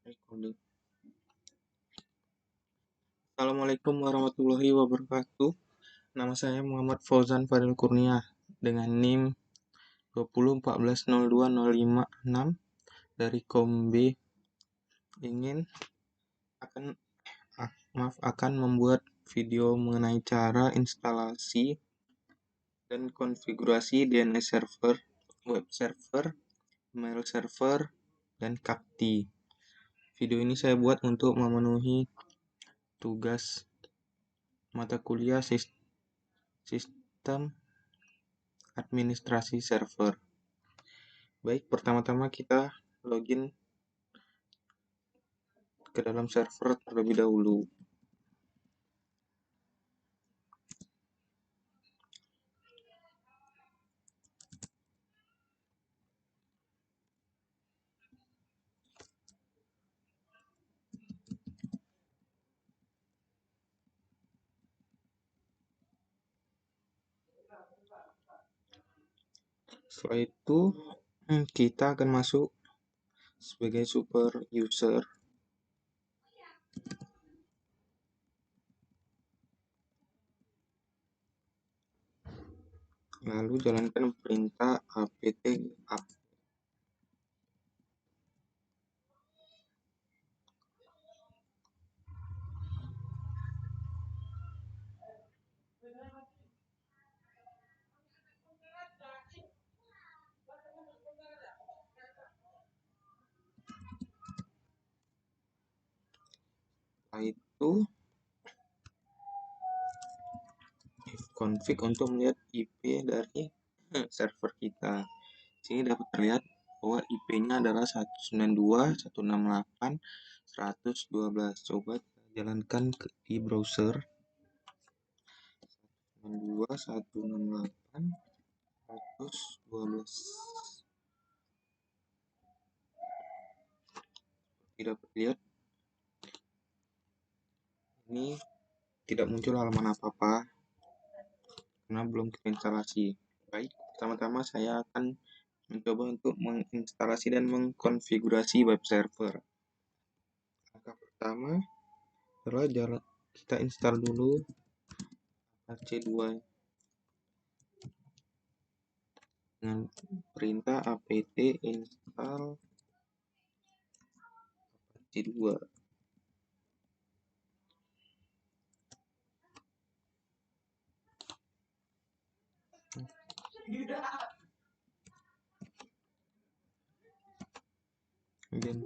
Recording. Assalamualaikum warahmatullahi wabarakatuh. Nama saya Muhammad Fauzan Fadil Kurnia dengan NIM 2014020506 dari KOM B akan membuat video mengenai cara instalasi dan konfigurasi DNS server, web server, mail server, dan CAPTCHA. Video ini saya buat untuk memenuhi tugas mata kuliah sistem administrasi server. Baik, pertama-tama kita login ke dalam server terlebih dahulu. Setelah itu kita akan masuk sebagai super user. Lalu jalankan perintah apt up. Setelah itu config untuk melihat IP dari server kita. Sini dapat terlihat bahwa IP-nya adalah 192.168.112. Coba jalankan di browser. 192.168.112. Tidak terlihat. Ini tidak muncul halaman apa-apa karena belum terinstalasi. Baik, pertama-tama saya akan mencoba untuk menginstalasi dan mengkonfigurasi web server. Langkah pertama adalah kita install dulu Apache 2 dengan perintah apt install Apache 2. Kemudian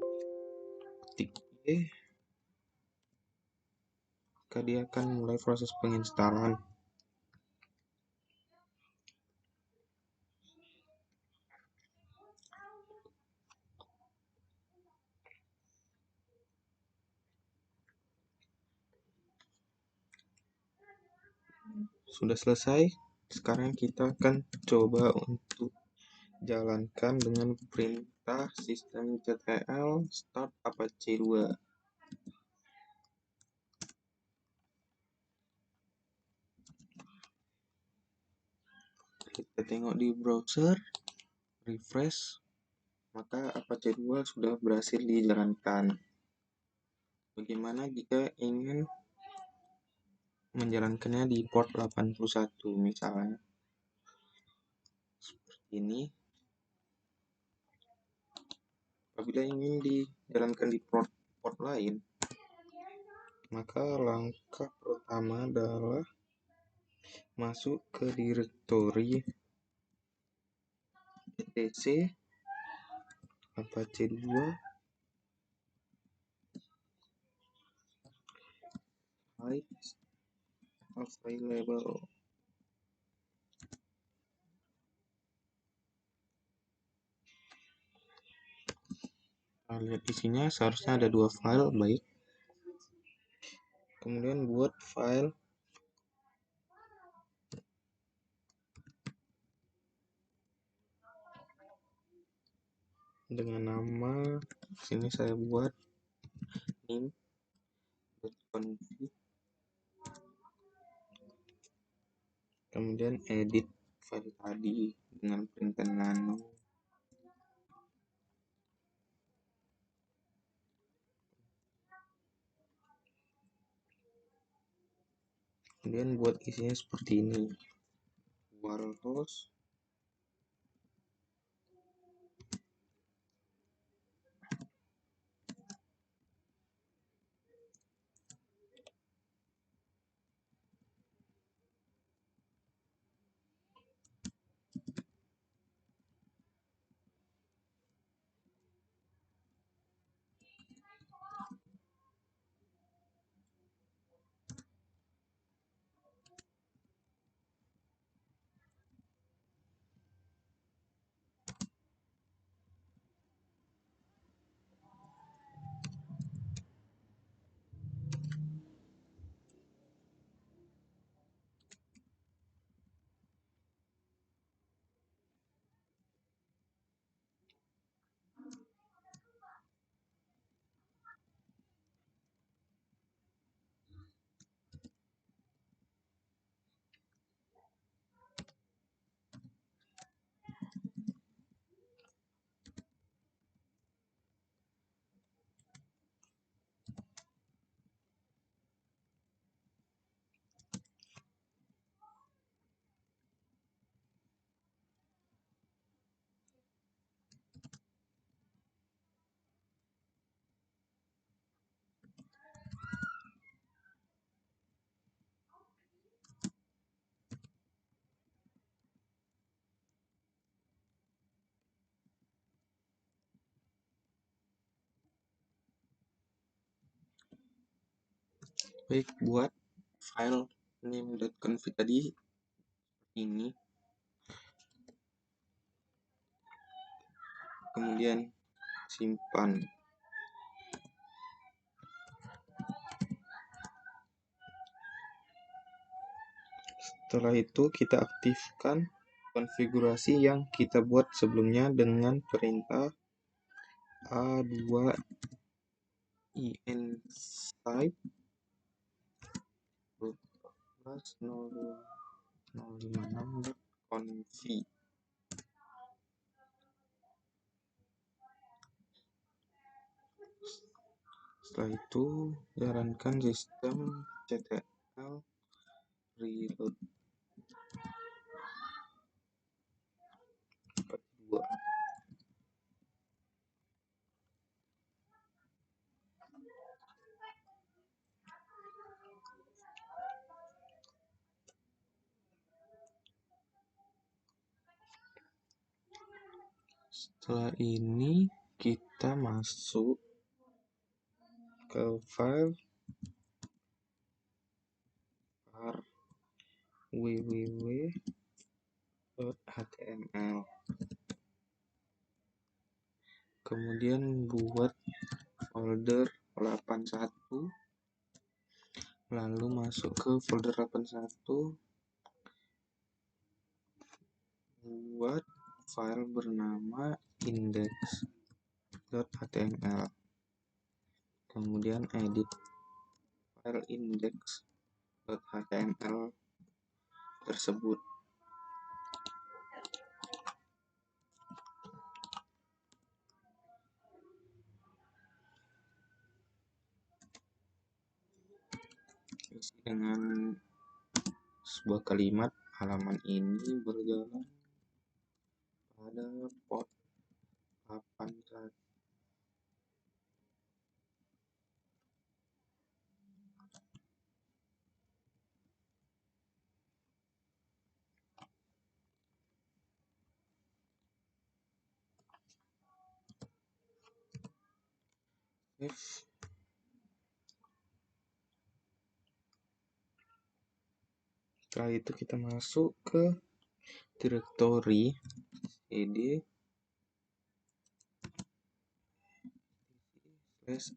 ketik maka dia akan mulai proses penginstalan. Sudah selesai. Sekarang kita akan coba untuk jalankan dengan perintah systemctl start apache 2. Kita tengok di browser, refresh, maka Apache 2 sudah berhasil dijalankan. Bagaimana jika ingin menjalankannya di port 81 misalnya? Seperti ini. Apabila ingin dijalankan di port lain, maka langkah pertama adalah masuk ke direktori etc Apache 2 files available. Kita lihat di sini seharusnya ada 2 file. Baik, kemudian buat file dengan nama, sini saya buat nim.config, kemudian edit file tadi dengan perintah nano. Kemudian buat isinya seperti ini, wallhouse, baik buat file name.config tadi ini. Kemudian simpan. Setelah itu kita aktifkan konfigurasi yang kita buat sebelumnya dengan perintah a2 inside +02056.config. Setelah itu jalankan sistem ctl reload 42. Setelah ini kita masuk ke file var www.html. Kemudian buat folder 81, lalu masuk ke folder 81, buat file bernama index.html. Kemudian edit file index.html tersebut. Isi dengan sebuah kalimat, halaman ini berjalan pada port 81. Setelah itu kita masuk ke direktori cd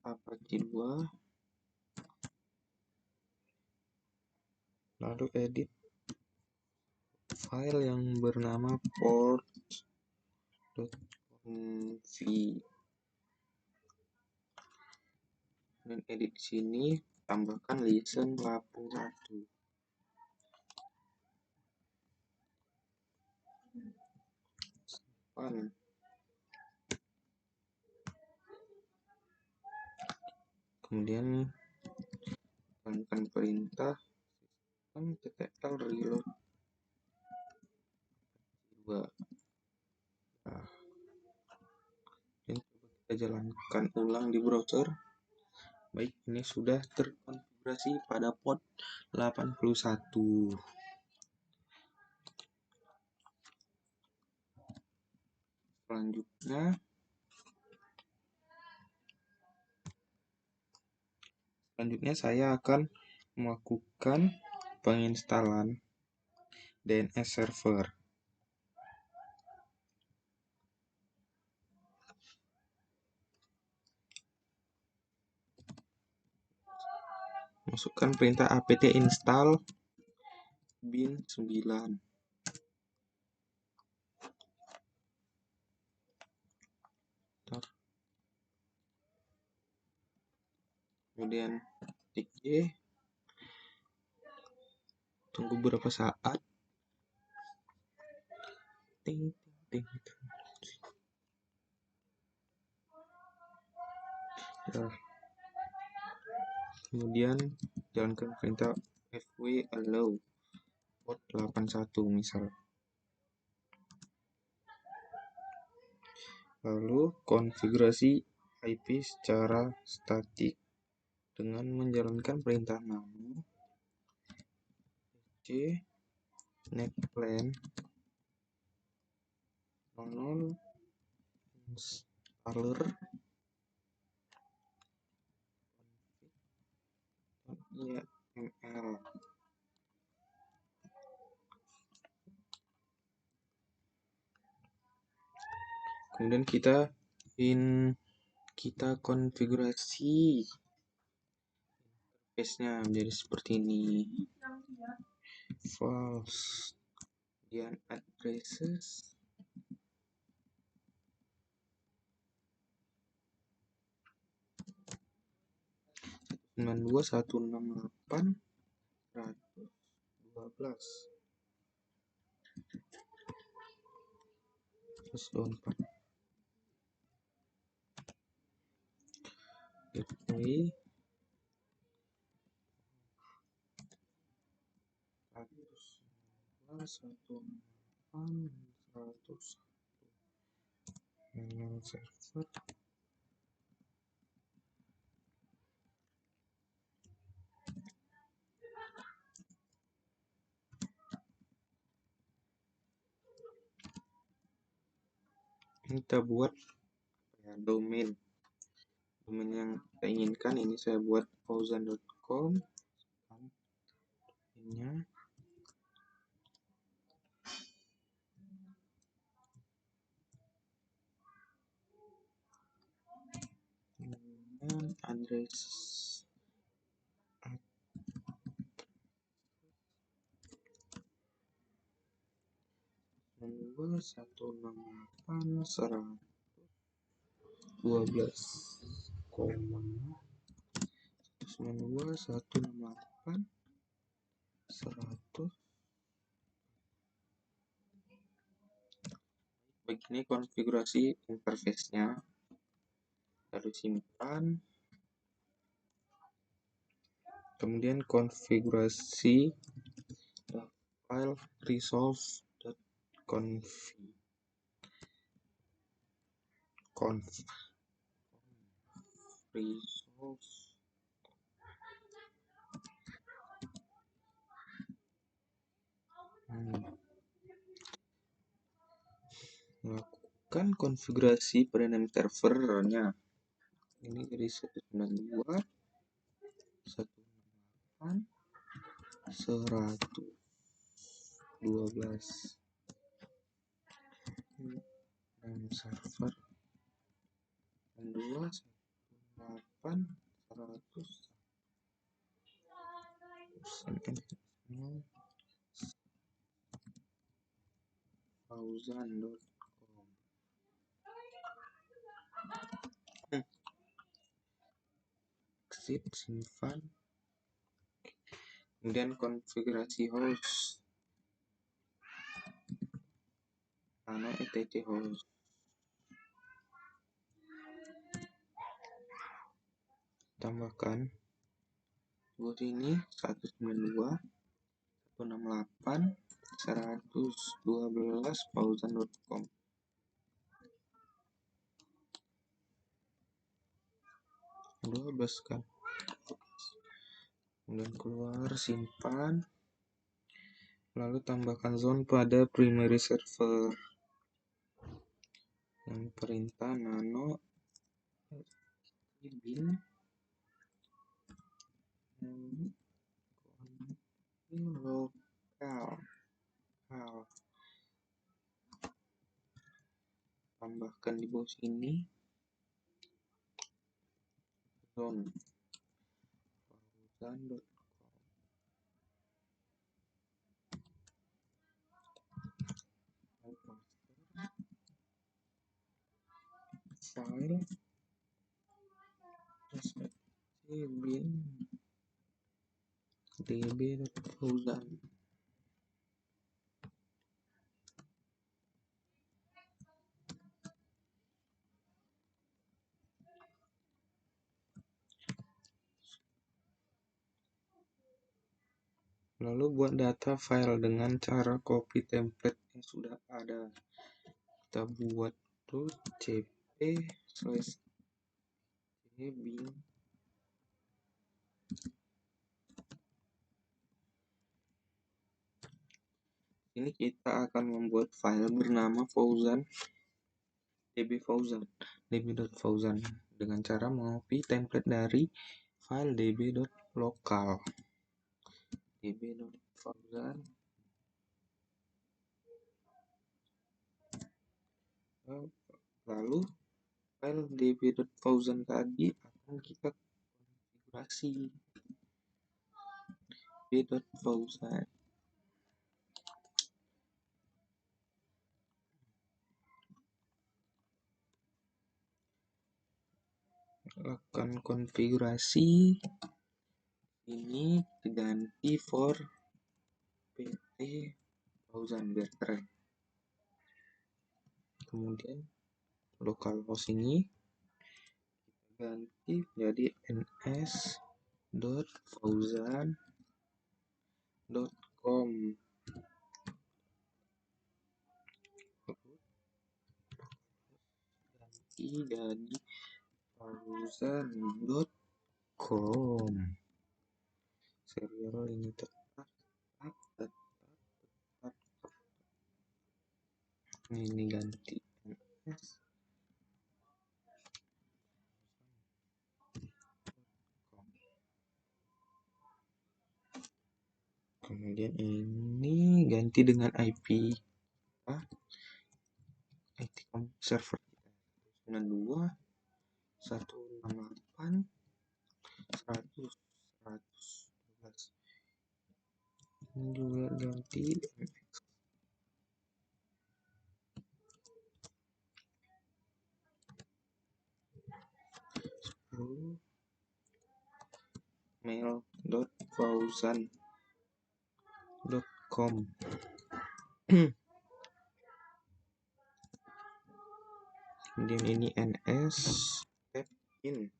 /apache2, lalu edit file yang bernama port.config, dan edit sini tambahkan listen 81. Kemudian jalankan perintah ttl reload 2. Nah, dan coba kita jalankan ulang di browser. Baik, ini sudah terkonfigurasi pada port 81. Selanjutnya saya akan melakukan penginstalan DNS server. Masukkan perintah apt install bin 9. Kemudian klik Y, tunggu beberapa saat. Ting, ting, ting. Nah, kemudian jalankan perintah fw allow port 81 misal. Lalu konfigurasi IP secara statik dengan menjalankan perintah nano c netplan 00 installer .yml. Kemudian kita konfigurasi interface-nya menjadi seperti ini. False. Kemudian addresses 92.168.112 terus download gateway 100 email server. Kita buat domain yang kita inginkan. Ini saya buat fauzan.com. Domainnya kemudian address 168.112.168.100. Begini konfigurasi interface-nya. Lalu simpan. Kemudian konfigurasi file resolve.conf resolve lakukan konfigurasi pada name servernya. Ini dari 192 168 112 name server 2 108 100 fauzan.com. Exit, simpan. Kemudian konfigurasi host nano etc host. Tambahkan buat ini 192 168.112 fauzan.com. kan, kemudian keluar, simpan, lalu tambahkan zone pada primary server dan perintah nano bin lokal. Tambahkan di bawah sini zone fauzan.com. File bin db.fauzan. Lalu buat data file dengan cara copy template yang sudah ada. Kita buat root cp/bin. Ini kita akan membuat file bernama fauzan db.fauzan dengan cara mengcopy template dari file db.local. db.fauzan. Lalu file db.fauzan tadi akan kita konfigurasi db.fauzan. Lakukan konfigurasi ini diganti for pt fauzan biar keren. Kemudian localhost ini kita ganti jadi ns.fauzan.com. ganti jadi fauzan.com. serial ini tetap. Ini ganti ns. Kemudian ini ganti dengan IP server 92.168.100.112. Ini juga ganti mail.fauzan.com. Kemudian ini ns in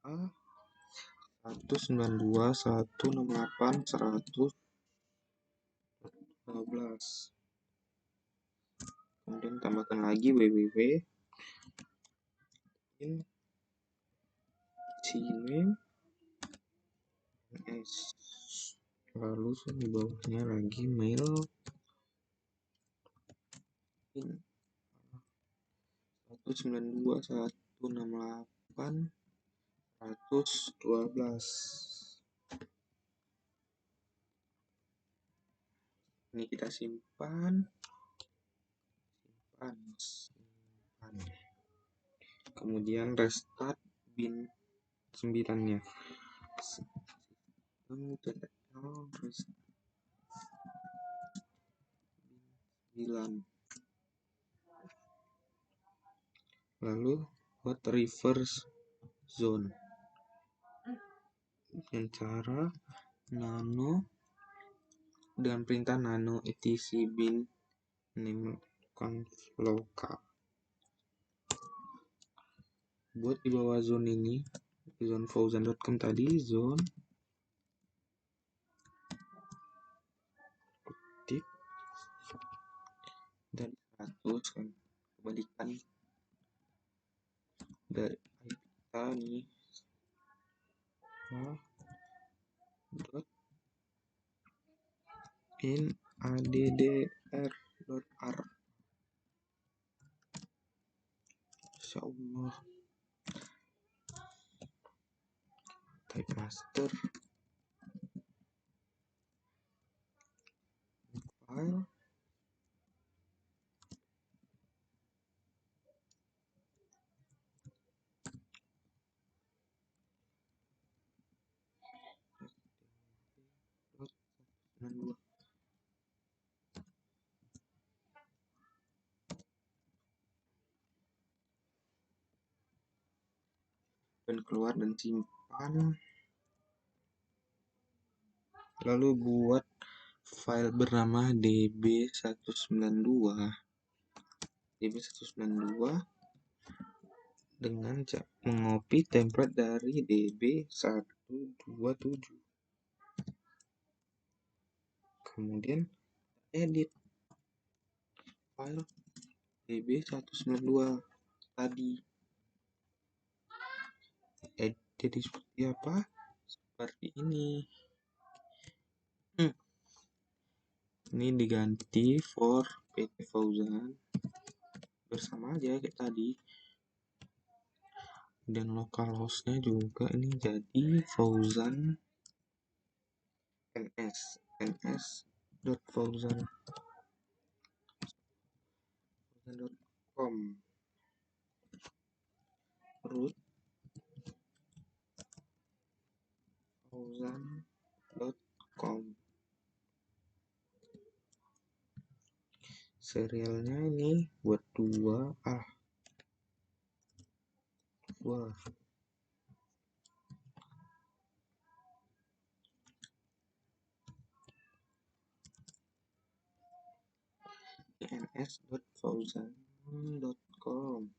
a 192.168.112. Kemudian tambahkan lagi www in name ns. Lalu di bawahnya lagi mail in 192.168.112. Ini kita simpan. Kemudian restart bin 9-nya. Lalu buat reverse zone dengan cara nano dengan perintah nano etc bin name conf local. Buat di bawah zone ini, zone fauzan.com tadi, zone 100 kan, kebalikan dari kita nih, dot in addr.r. Insyaallah. Type master file dan keluar dan simpan, lalu buat file bernama db192 dengan mengopi template dari db127, kemudian edit file db192 tadi. Jadi seperti apa? Seperti ini. Ini diganti for PT Fauzan, bersama aja kayak tadi. Dan localhost-nya juga ini jadi Fauzan ns.fauzan.com, root fauzan.com. Serialnya ini buat dua. ns.fauzan.com.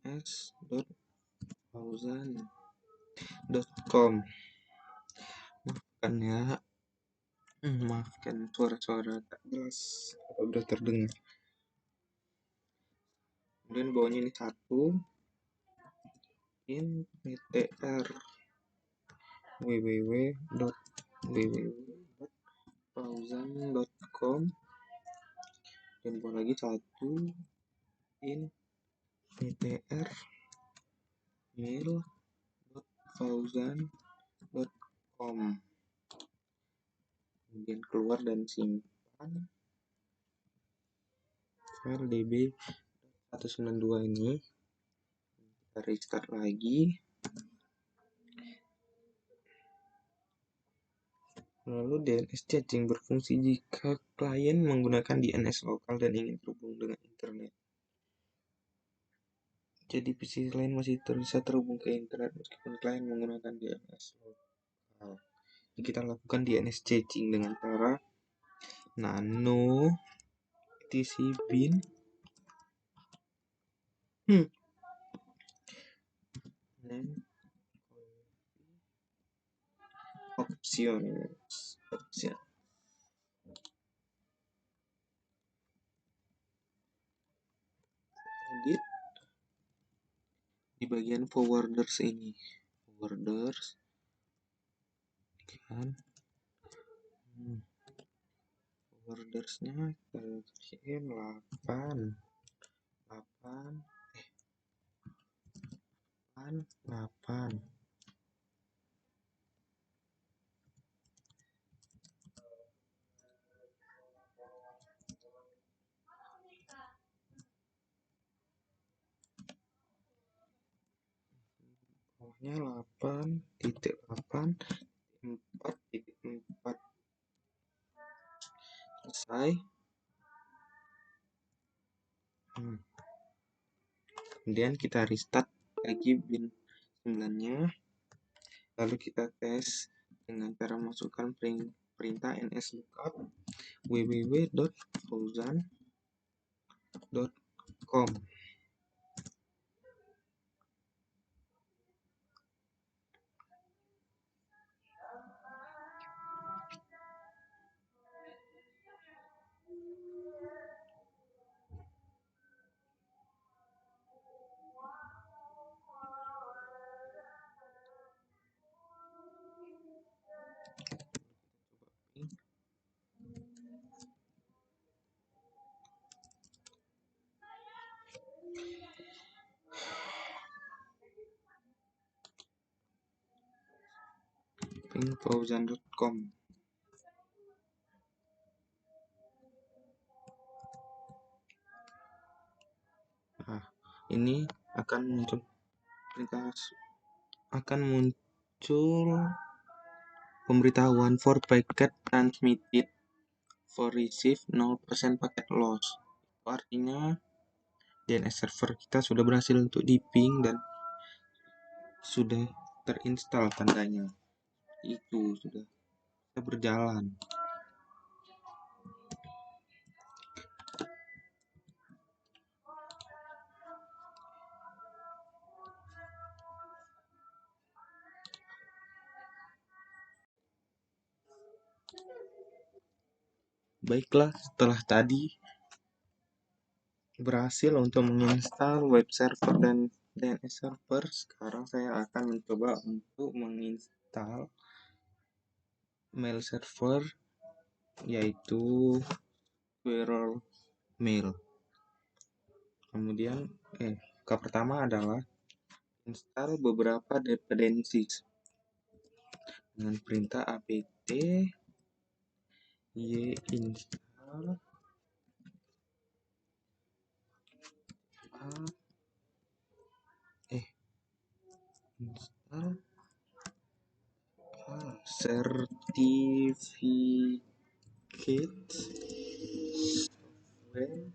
ns.fauzan.com. Maafkan suara-suara tak jelas apa udah terdengar. Kemudian bawahnya ini satu in ptr www.fauzan.com, dan bawah lagi satu in ptr mail.fauzan.com, kemudian keluar dan simpan file db192 ini. Kita restart lagi, lalu DNS caching berfungsi jika klien menggunakan DNS lokal dan ingin terhubung dengan internet. Jadi PC lain masih bisa terhubung ke internet meskipun klien menggunakan DNS lokal. Jadi kita lakukan DNS caching dengan cara nano etc bin options. Edit di bagian forwarders ini, kan forwardersnya kita 8 bawahnya 8.8.4.4 selesai. Kemudian kita restart lagi bin 9-nya, lalu kita tes dengan cara masukkan perintah nslookup www.fauzan.com. Fauzan.com. Nah, ini akan muncul pemberitahuan for packet transmitted, for receive 0% packet loss. Itu artinya DNS server kita sudah berhasil untuk di-ping dan sudah terinstall tandanya. Itu sudah berjalan. Baiklah, setelah tadi berhasil untuk menginstal web server dan DNS server, sekarang saya akan mencoba untuk menginstal mail server, yaitu Squirrel Mail. Kemudian pertama adalah install beberapa dependencies dengan perintah apt install install certificate software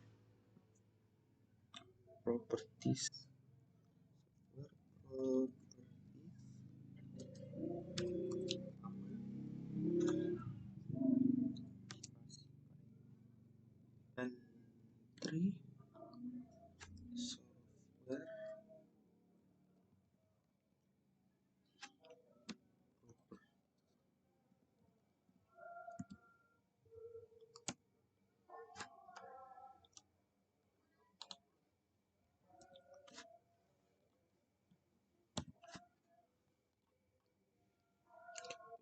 properties country software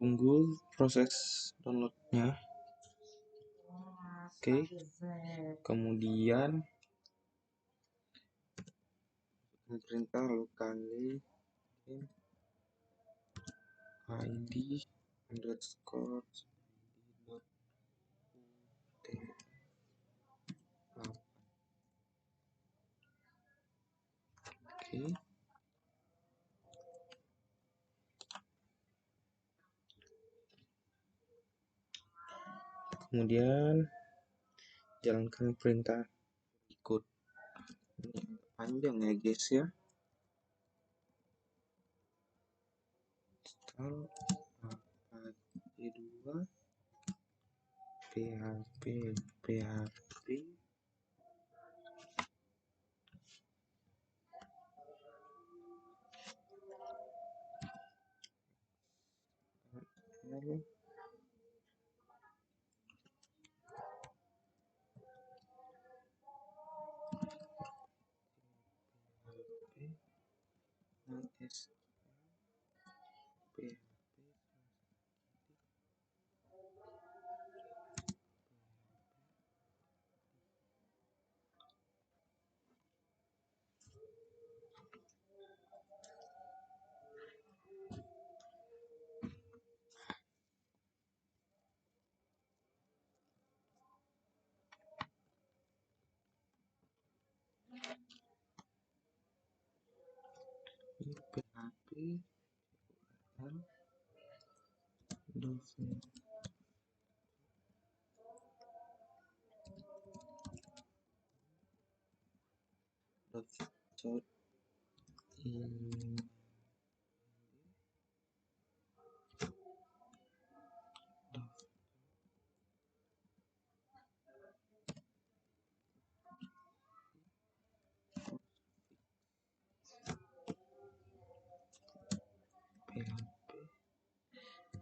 tunggu proses downloadnya. Oke, kemudian perintah locally id underscore oke. Kemudian jalankan perintah berikut. Ini panjang ya guys ya. Install apache2 php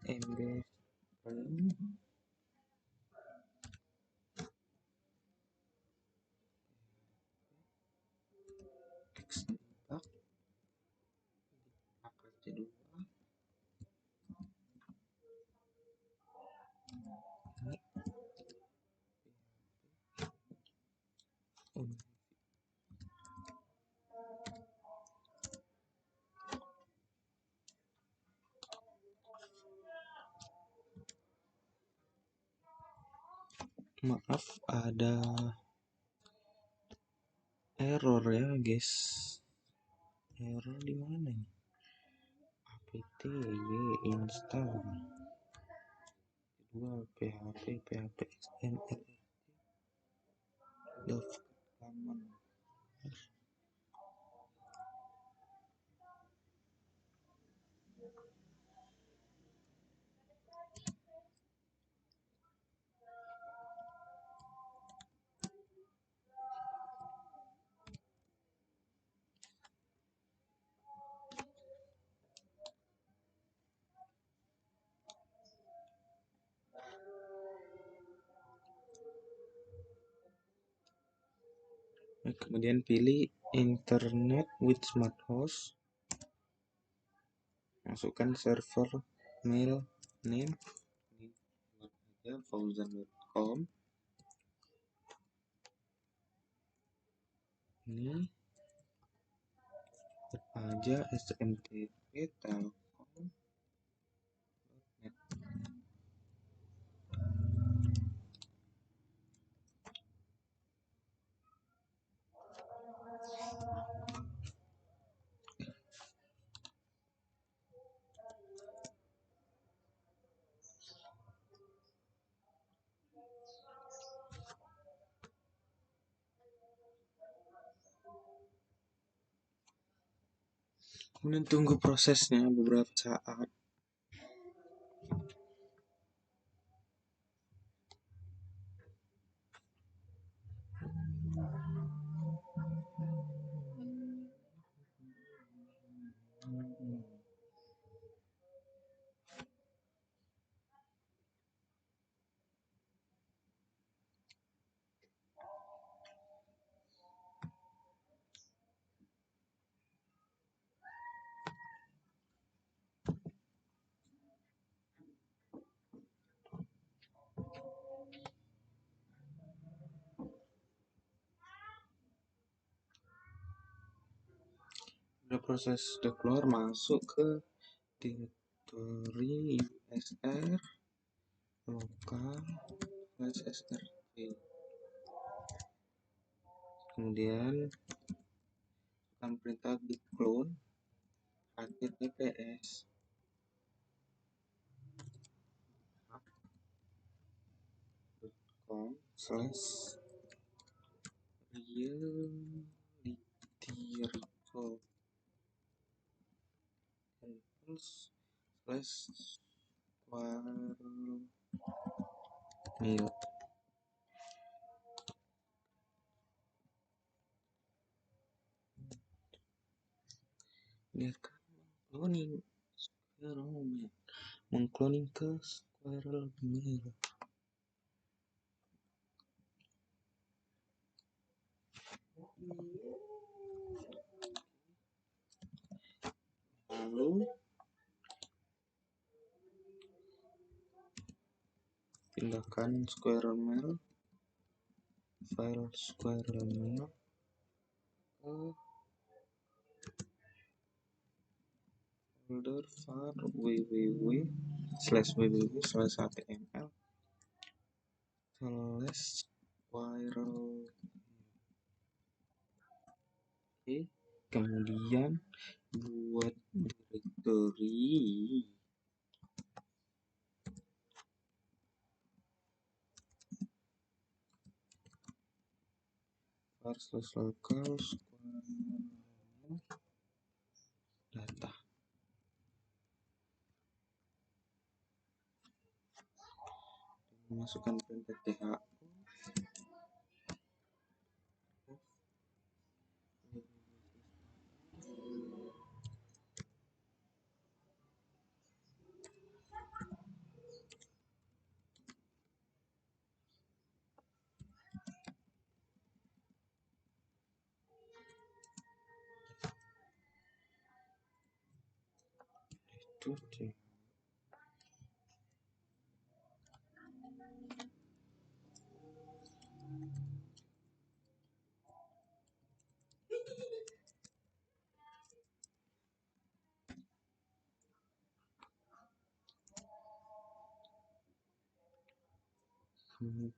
mb apache2 Maaf, ada error ya guys. Error di mana ini? apt install kedua php xml daftar halaman. Kemudian pilih internet with smart host, masukkan server mail name ini aja fauzan.com. Ini aja smtp telkom.net. Kemudian tunggu prosesnya beberapa saat. Udah proses udah keluar, masuk ke directory usr lokal /src. Kemudian akan perintah git clone https reality-recall/squirrel biarkan cloning mengcloning ke squirrel mail. Lalu pindahkan squirrel mail, file squirrel mail ke folder var www/html/squirrel. Oke, kemudian buat directory var/local squirrel data. Masukkan perintah tho itu.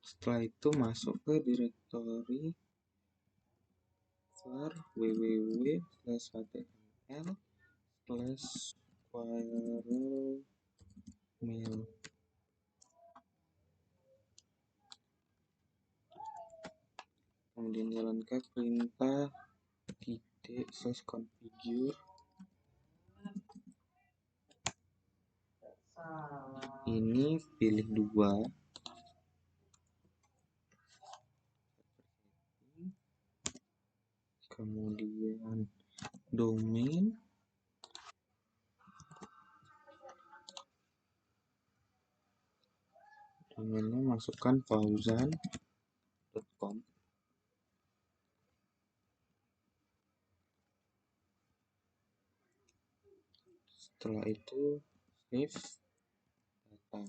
Setelah itu masuk ke directory var www/html/squirrel mail. Kemudian jalankan perintah /configure. Ini pilih 2. Kemudian domain. Domainnya masukkan fauzan.com. Setelah itu save data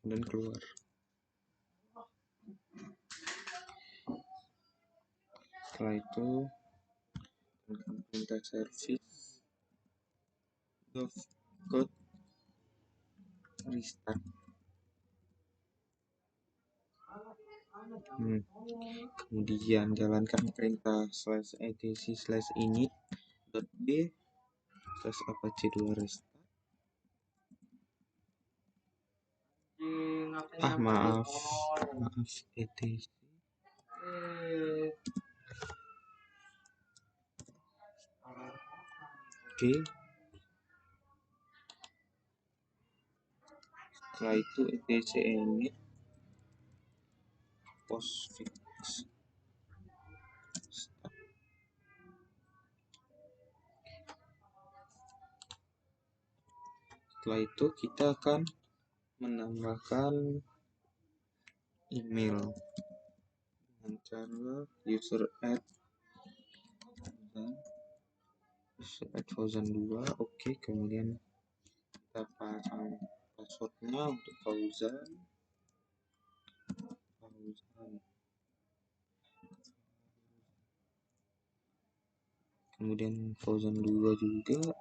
dan keluar. Setelah itu perintah service code restart. Kemudian jalankan perintah /etc/init.b/apache2 restart. Maaf etc. Oke. Setelah itu etc init postfix. Setelah itu kita akan menambahkan email dengan cara user add fauzan2. Oke, kemudian kita pasang passwordnya untuk fauzan. Kemudian fauzan2 juga.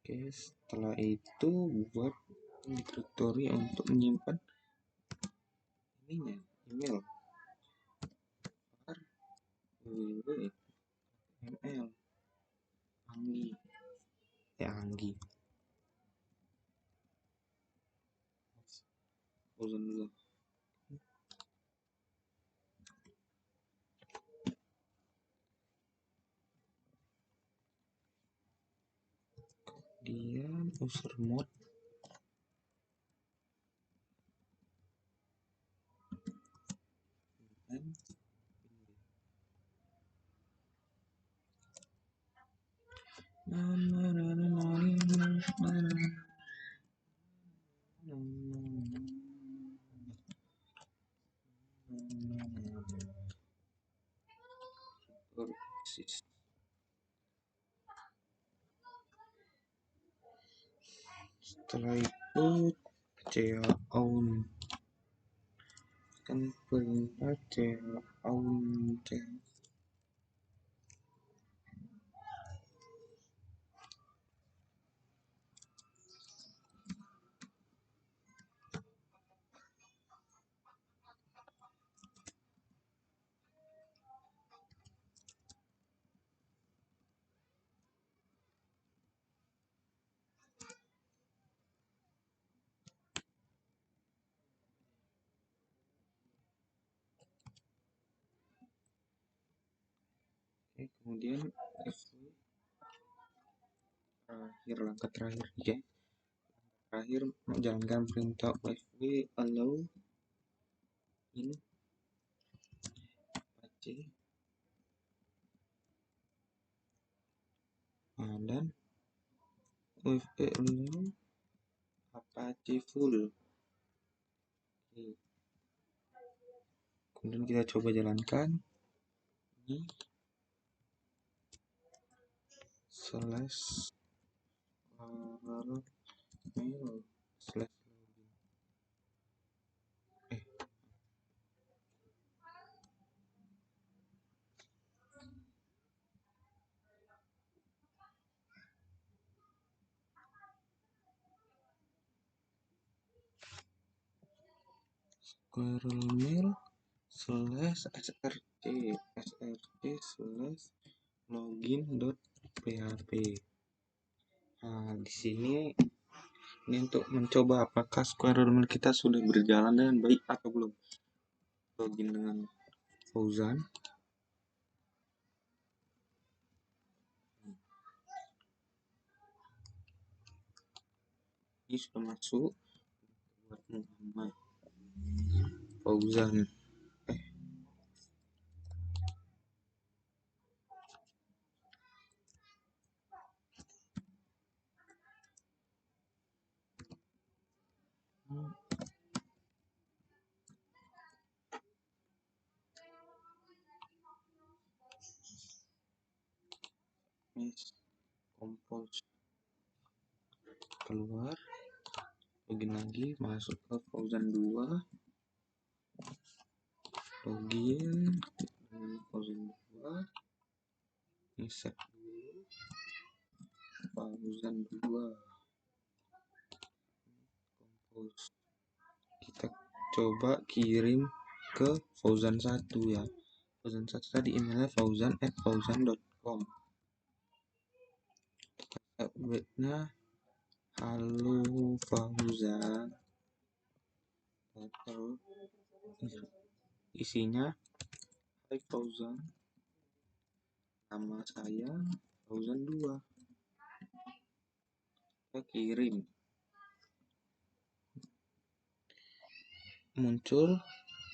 Oke, setelah itu buat directory untuk menyimpan email www.html Anggi fauzan2. Kemudian user mode dan setelah itu cown kan perintah cown. Kemudian langkah terakhir ya. Terakhir menjalankan perintah fw allow in apache dan fw allow apache full. Kemudian kita coba jalankan ini /mail/login. mail /srt slash login.php. Nah, di sini ini untuk mencoba apakah Squirrel Mail kita sudah berjalan dengan baik atau belum. Login dengan Fauzan. Ini sudah masuk. Buat Muhammad Fauzan. Compose keluar, login lagi, masuk ke Fauzan 2, login dengan Fauzan 2, set dulu Fauzan 2, compose. Kita coba kirim ke Fauzan 1 ya. Fauzan 1 tadi emailnya fauzan@fauzan.com. Webnya halo Fauzan. Isinya hai Fauzan, nama saya Fauzan 2. Kita kirim. Muncul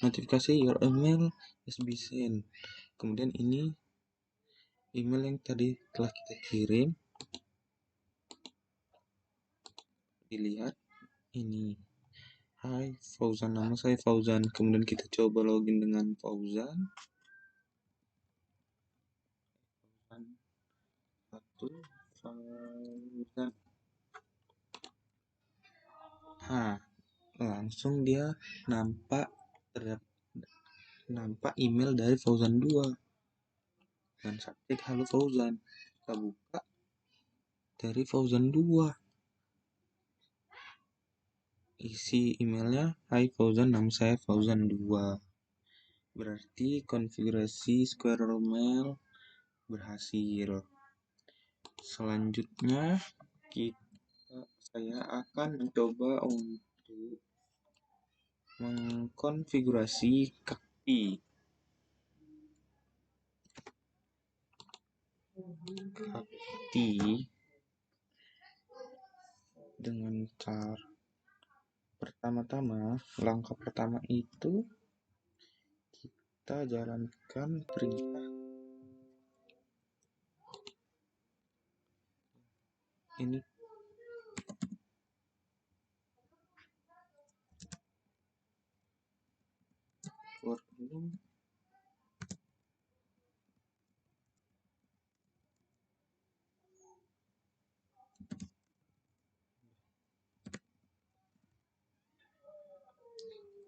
notifikasi your email is been sent. Kemudian ini email yang tadi telah kita kirim. Dilihat ini. Hai Fauzan, nama saya Fauzan. Kemudian kita coba login dengan Fauzan. Fauzan. Nah, langsung dia nampak email dari Fauzan 2 dan subjek halo Fauzan. Kita buka dari Fauzan 2, isi emailnya hai Fauzan, nama saya Fauzan 2. Berarti konfigurasi Squirrel Mail berhasil. Selanjutnya saya akan mencoba untuk mengkonfigurasi Kakti dengan cara langkah pertama itu kita jalankan perintah ini.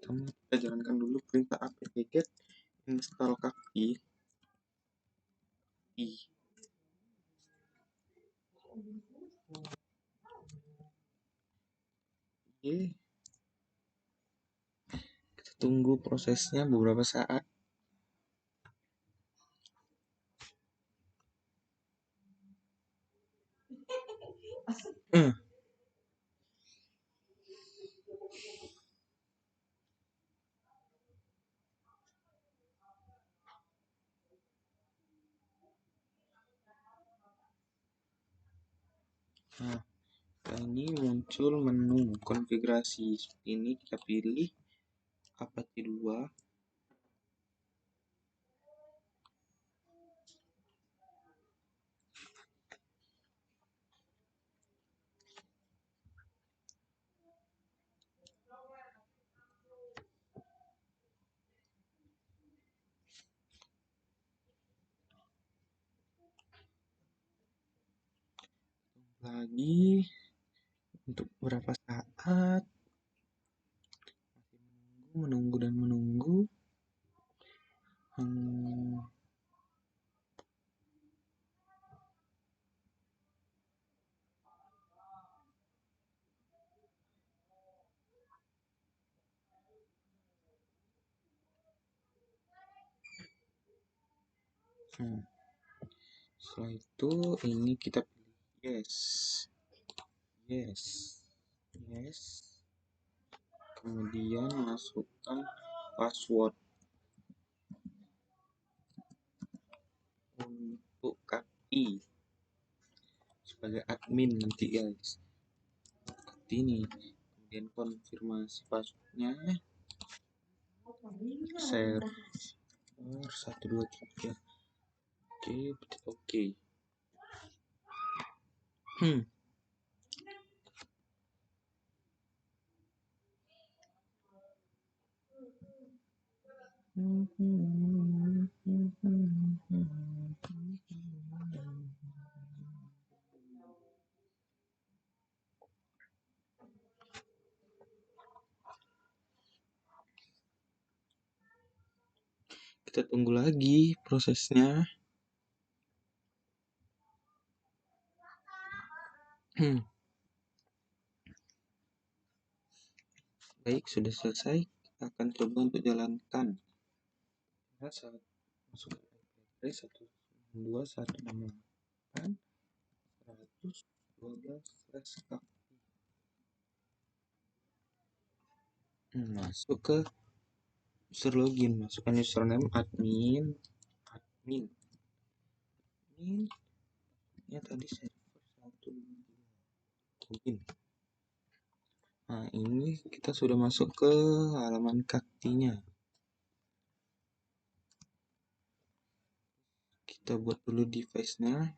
Kita jalankan dulu perintah apt-get install Kakti. Kita tunggu prosesnya beberapa saat. Nah, ini muncul menu konfigurasi. Ini kita pilih Apache 2. Lagi untuk beberapa saat, menunggu. Setelah itu ini kita pilih yes, yes, yes. Kemudian masukkan password untuk KI sebagai admin nanti guys. Seperti ini. Kemudian konfirmasi passwordnya. Share 1 2 3. Oke. Kita tunggu lagi prosesnya. Baik, sudah selesai. Kita akan coba untuk jalankan. Saat masuk ke 192.168 112 masuk ke user login, masukkan username admin ya tadi server 1 login. Nah, ini kita sudah masuk ke halaman kaktinya. Kita buat dulu device-nya.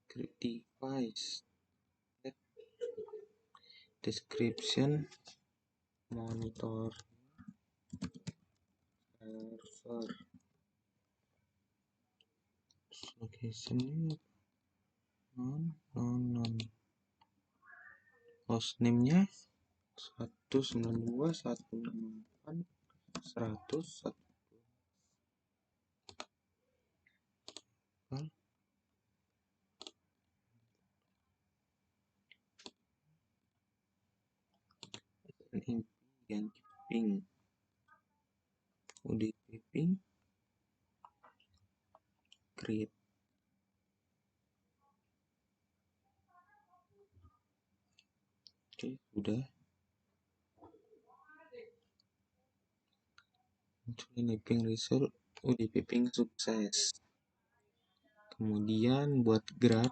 Create device. Description monitor server. Location non. Hostname-nya 192.168.100. Ganti ping. Udah ping. Create. Oke, udah. Ini ping result. Udah ping sukses. Kemudian buat grab.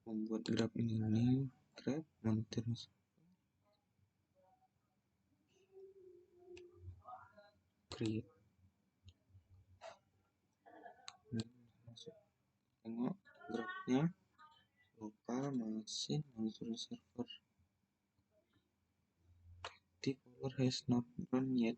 Membuat grab ini grab monitor create. Tengok grabnya lokal machine monitor server. The power has not run yet.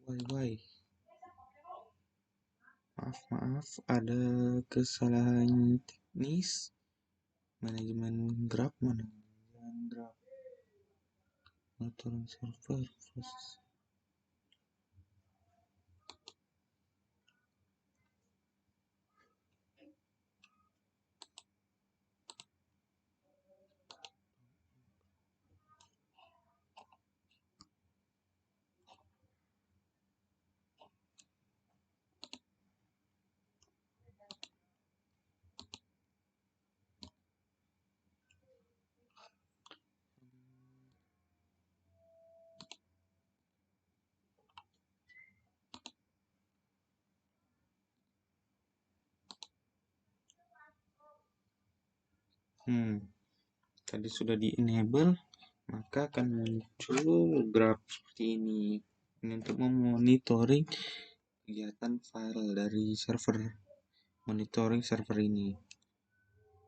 Why? Maaf, ada kesalahan teknis. Manajemen grab monitoring server proses. Tadi sudah di enable, maka akan muncul grab seperti ini. Ini untuk memonitoring kegiatan file dari server, monitoring server ini.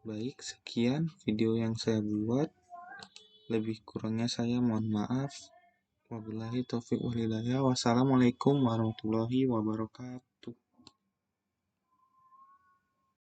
Baik, sekian video yang saya buat. Lebih kurangnya saya mohon maaf. Wabillahi taufiq wal hidayah. Wassalamualaikum warahmatullahi wabarakatuh.